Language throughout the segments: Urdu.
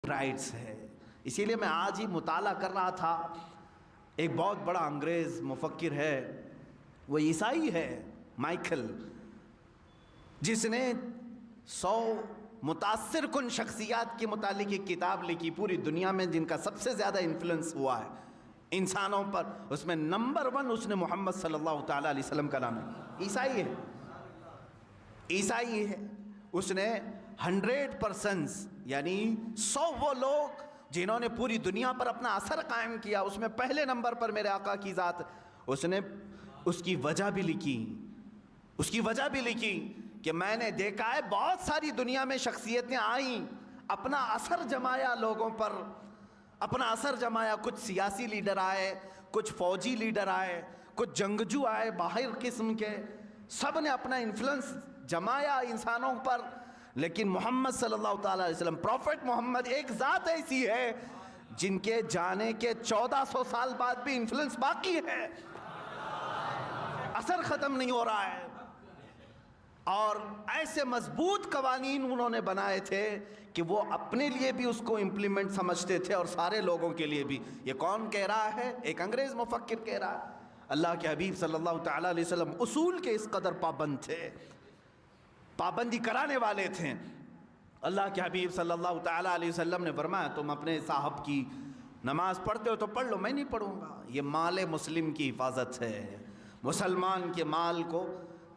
رائٹس ہے. اسی لیے میں آج ہی مطالعہ کر رہا تھا. ایک بہت بڑا انگریز مفکر ہے, وہ عیسائی ہے, مائیکل, جس نے 100 متاثر کن شخصیات کے متعلق ایک کتاب لکھی پوری دنیا میں, جن کا سب سے زیادہ انفلوئنس ہوا ہے انسانوں پر. اس میں نمبر 1 اس نے محمد صلی اللہ تعالیٰ علیہ وسلم کا نام ہے. عیسائی ہے. اس نے 100% یعنی 100 وہ لوگ جنہوں نے پوری دنیا پر اپنا اثر قائم کیا, اس میں پہلے نمبر پر میرے آقا کی ذات. اس نے اس کی وجہ بھی لکھی کہ میں نے دیکھا ہے بہت ساری دنیا میں شخصیتیں آئیں, اپنا اثر جمایا لوگوں پر, اپنا اثر جمایا. کچھ سیاسی لیڈر آئے, کچھ فوجی لیڈر آئے, کچھ جنگجو آئے باہر قسم کے, سب نے اپنا انفلوئنس جمایا انسانوں پر. لیکن محمد صلی اللہ تعالیٰ علیہ وسلم, پروفٹ محمد, ایک ذات ایسی ہے جن کے جانے کے 1400 سال بعد بھی انفلوئنس باقی ہے, اثر ختم نہیں ہو رہا ہے. اور ایسے مضبوط قوانین انہوں نے بنائے تھے کہ وہ اپنے لیے بھی اس کو امپلیمنٹ سمجھتے تھے اور سارے لوگوں کے لیے بھی. یہ کون کہہ رہا ہے؟ ایک انگریز مفکر کہہ رہا ہے. اللہ کے حبیب صلی اللہ تعالیٰ علیہ وسلم اصول کے اس قدر پابند تھے, پابندی کرانے والے تھے. اللہ کے حبیب صلی اللہ تعالیٰ علیہ وسلم نے فرمایا, تم اپنے صاحب کی نماز پڑھتے ہو تو پڑھ لو, میں نہیں پڑھوں گا. یہ مال مسلم کی حفاظت ہے. مسلمان کے مال کو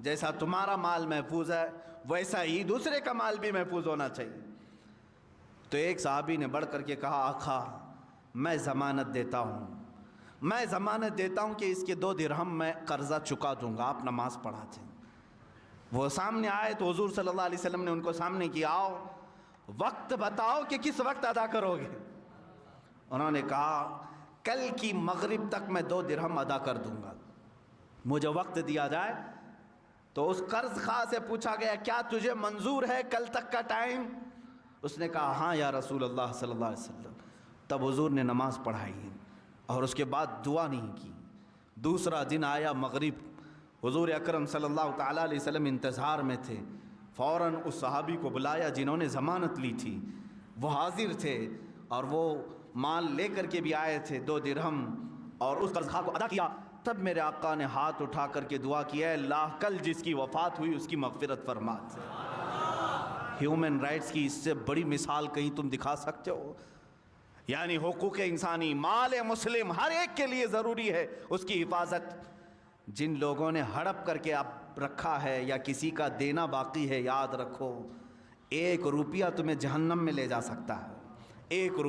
جیسا تمہارا مال محفوظ ہے ویسا ہی دوسرے کا مال بھی محفوظ ہونا چاہیے. تو ایک صحابی نے بڑھ کر کے کہا, آقا میں ضمانت دیتا ہوں کہ اس کے 2 درہم میں قرضہ چکا دوں گا, آپ نماز پڑھا دیں. وہ سامنے آئے تو حضور صلی اللہ علیہ وسلم نے ان کو سامنے کیا, آؤ وقت بتاؤ کہ کس وقت ادا کرو گے. انہوں نے کہا کل کی مغرب تک میں 2 درہم ادا کر دوں گا, مجھے وقت دیا جائے. تو اس قرض خواہ سے پوچھا گیا, کیا تجھے منظور ہے کل تک کا ٹائم؟ اس نے کہا ہاں یا رسول اللہ صلی اللہ علیہ وسلم. تب حضور نے نماز پڑھائی اور اس کے بعد دعا نہیں کی. دوسرا دن آیا مغرب, حضور اکرم صلی اللہ تعالیٰ علیہ وسلم انتظار میں تھے. فوراً اس صحابی کو بلایا جنہوں نے ضمانت لی تھی, وہ حاضر تھے اور وہ مال لے کر کے بھی آئے تھے 2 درہم, اور اس قرض خواہ کو ادا کیا. تب میرے آقا نے ہاتھ اٹھا کر کے دعا کی, اے اللہ کل جس کی وفات ہوئی اس کی مغفرت فرما. ہیومن رائٹس کی اس سے بڑی مثال کہیں تم دکھا سکتے ہو؟ یعنی حقوق انسانی, مال مسلم ہر ایک کے لیے ضروری ہے اس کی حفاظت. جن لوگوں نے ہڑپ کر کے اب رکھا ہے یا کسی کا دینا باقی ہے, یاد رکھو 1 روپیہ تمہیں جہنم میں لے جا سکتا ہے. 1